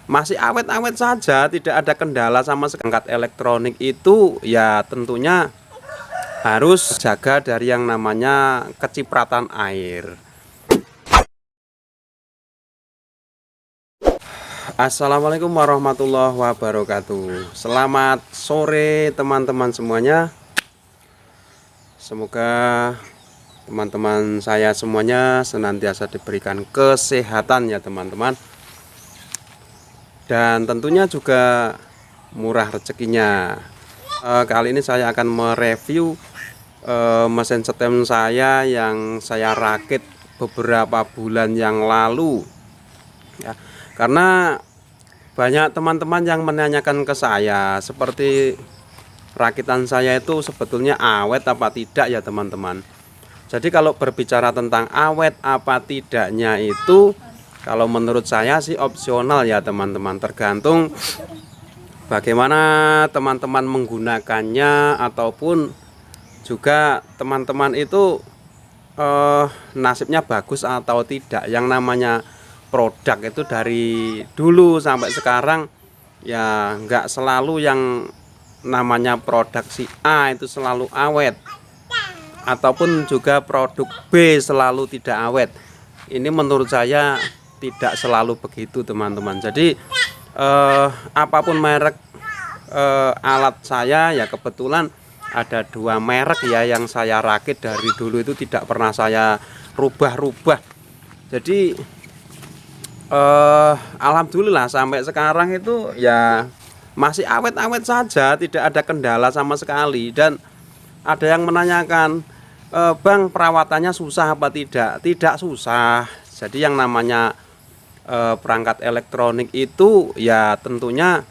masih awet-awet saja, tidak ada kendala sama sekali. Perangkat elektronik itu ya tentunya harus jaga dari yang namanya kecipratan air. Assalamualaikum warahmatullahi wabarakatuh. Selamat sore teman-teman semuanya. Semoga teman-teman saya semuanya senantiasa diberikan kesehatan ya teman-teman. Dan tentunya juga murah rezekinya. Kali ini saya akan mereview mesin setem saya yang saya rakit beberapa bulan yang lalu ya, karena banyak teman-teman yang menanyakan ke saya seperti rakitan saya itu sebetulnya awet apa tidak ya teman-teman. Jadi kalau berbicara tentang awet apa tidaknya itu, kalau menurut saya sih opsional ya teman-teman, tergantung bagaimana teman-teman menggunakannya, ataupun juga teman-teman itu nasibnya bagus atau tidak. Yang namanya produk itu dari dulu sampai sekarang ya nggak selalu yang namanya produk si A itu selalu awet, ataupun juga produk B selalu tidak awet. Ini menurut saya tidak selalu begitu teman-teman. Jadi apapun merek alat saya ya, kebetulan ada dua merek ya yang saya rakit dari dulu itu tidak pernah saya rubah-rubah. Jadi alhamdulillah sampai sekarang itu ya masih awet-awet saja, tidak ada kendala sama sekali. Dan ada yang menanyakan, Bang, perawatannya susah apa tidak? Tidak susah. Jadi yang namanya perangkat elektronik itu ya tentunya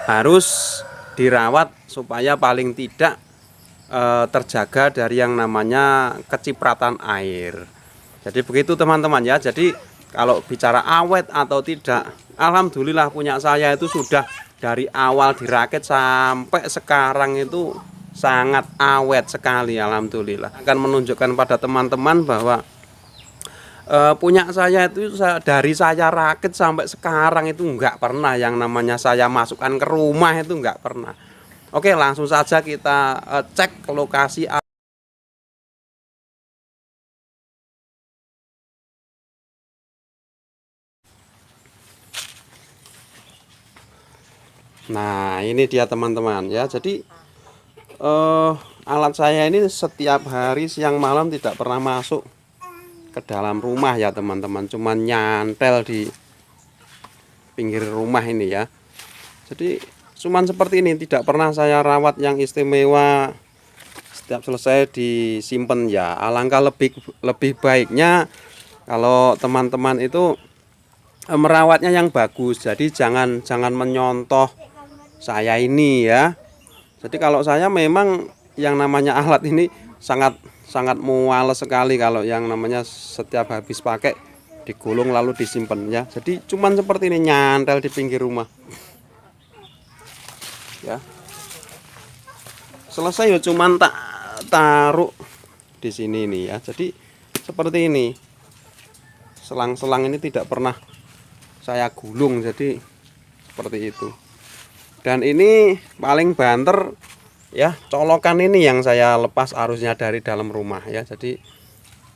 harus dirawat supaya paling tidak terjaga dari yang namanya kecipratan air. Jadi begitu teman-teman ya. Jadi kalau bicara awet atau tidak, alhamdulillah punya saya itu sudah dari awal dirakit sampai sekarang itu sangat awet sekali, alhamdulillah. Akan menunjukkan pada teman-teman bahwa punya saya itu dari saya rakit sampai sekarang itu enggak pernah yang namanya saya masukkan ke rumah, itu enggak pernah. Oke, langsung saja kita cek ke lokasi. Nah, ini dia teman-teman ya. Jadi alat saya ini setiap hari siang malam tidak pernah masuk ke dalam rumah ya teman-teman, cuman nyantel di pinggir rumah ini ya. Jadi cuman seperti ini, tidak pernah saya rawat yang istimewa. Setiap selesai disimpan ya. Alangkah lebih baiknya kalau teman-teman itu merawatnya yang bagus. Jadi jangan menyontoh saya ini ya. Jadi kalau saya memang yang namanya alat ini sangat muales sekali kalau yang namanya setiap habis pakai digulung lalu disimpan ya. Jadi cuman seperti ini, nyantel di pinggir rumah ya. Selesai ya cuman tak taruh di sini nih ya. Jadi seperti ini, selang-selang ini tidak pernah saya gulung, jadi seperti itu. Dan ini paling banter ya, colokan ini yang saya lepas arusnya dari dalam rumah ya. Jadi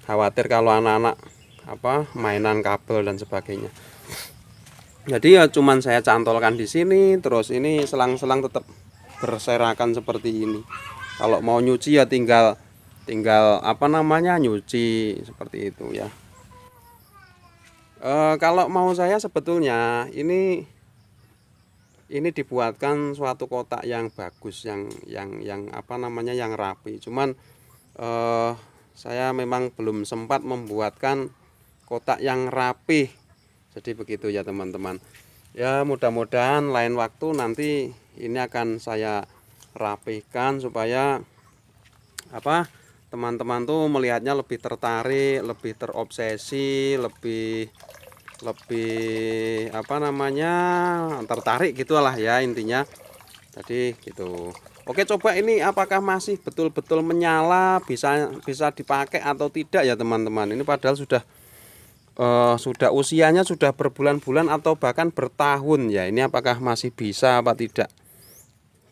khawatir kalau anak-anak mainan kabel dan sebagainya. Jadi ya cuman saya cantolkan di sini, terus ini selang-selang tetap berserakan seperti ini. Kalau mau nyuci ya tinggal nyuci seperti itu ya. Kalau mau saya sebetulnya ini dibuatkan suatu kotak yang bagus, yang yang rapi. Cuman saya memang belum sempat membuatkan kotak yang rapi. Jadi begitu ya teman-teman. Ya mudah-mudahan lain waktu nanti ini akan saya rapihkan supaya teman-teman tuh melihatnya lebih tertarik, lebih terobsesi, lebih tertarik gitulah ya intinya. Jadi gitu. Oke, coba ini apakah masih betul-betul menyala, bisa dipakai atau tidak ya teman-teman. Ini padahal sudah sudah usianya sudah berbulan-bulan atau bahkan bertahun ya. Ini apakah masih bisa apa tidak?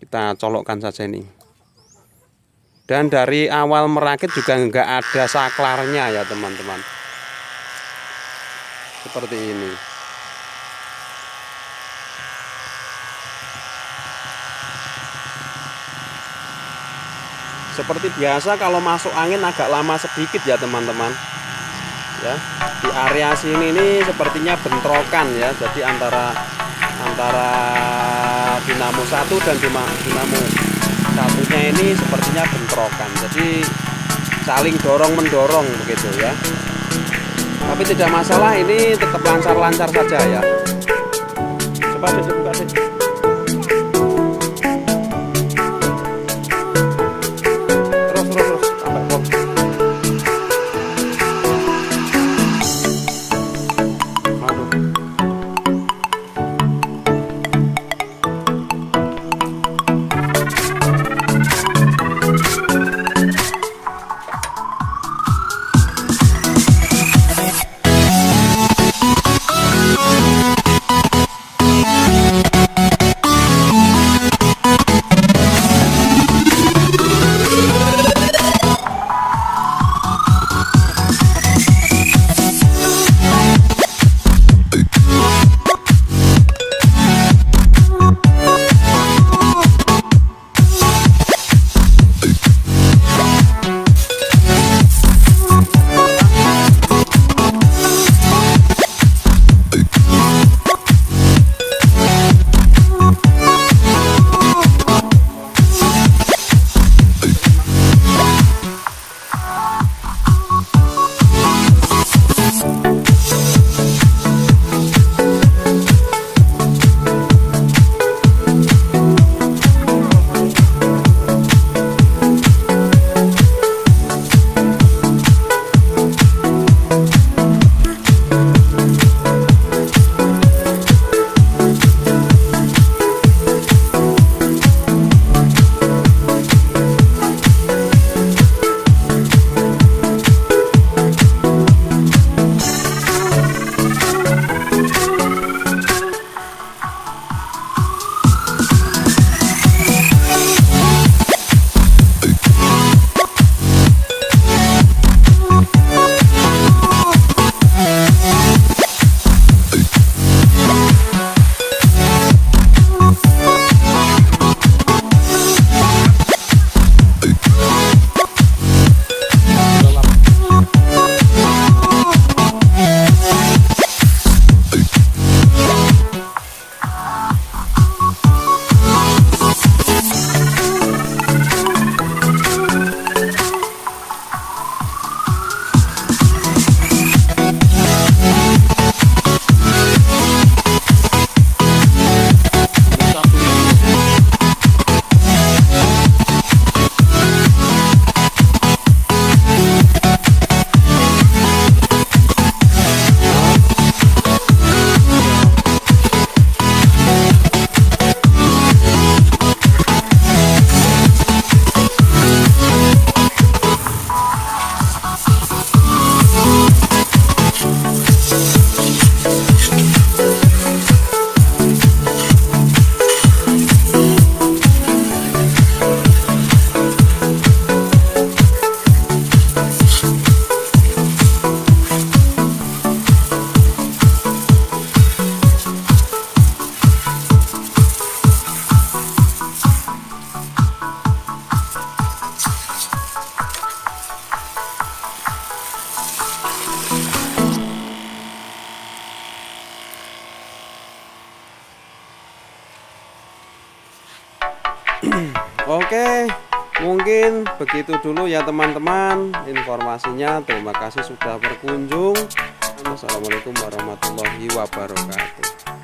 Kita colokkan saja ini. Dan dari awal merakit juga enggak ada saklarnya ya teman-teman. Seperti ini. Seperti biasa kalau masuk angin agak lama sedikit ya teman-teman. Ya, di area sini ini sepertinya bentrokan ya. Jadi antara dinamo satu dan dinamo satunya ini sepertinya bentrokan. Jadi saling dorong mendorong begitu ya. Tapi tidak masalah, ini tetap lancar-lancar saja ya. Coba dibuka sih. Oke, mungkin begitu dulu ya teman-teman informasinya. Terima kasih sudah berkunjung. Wassalamualaikum warahmatullahi wabarakatuh.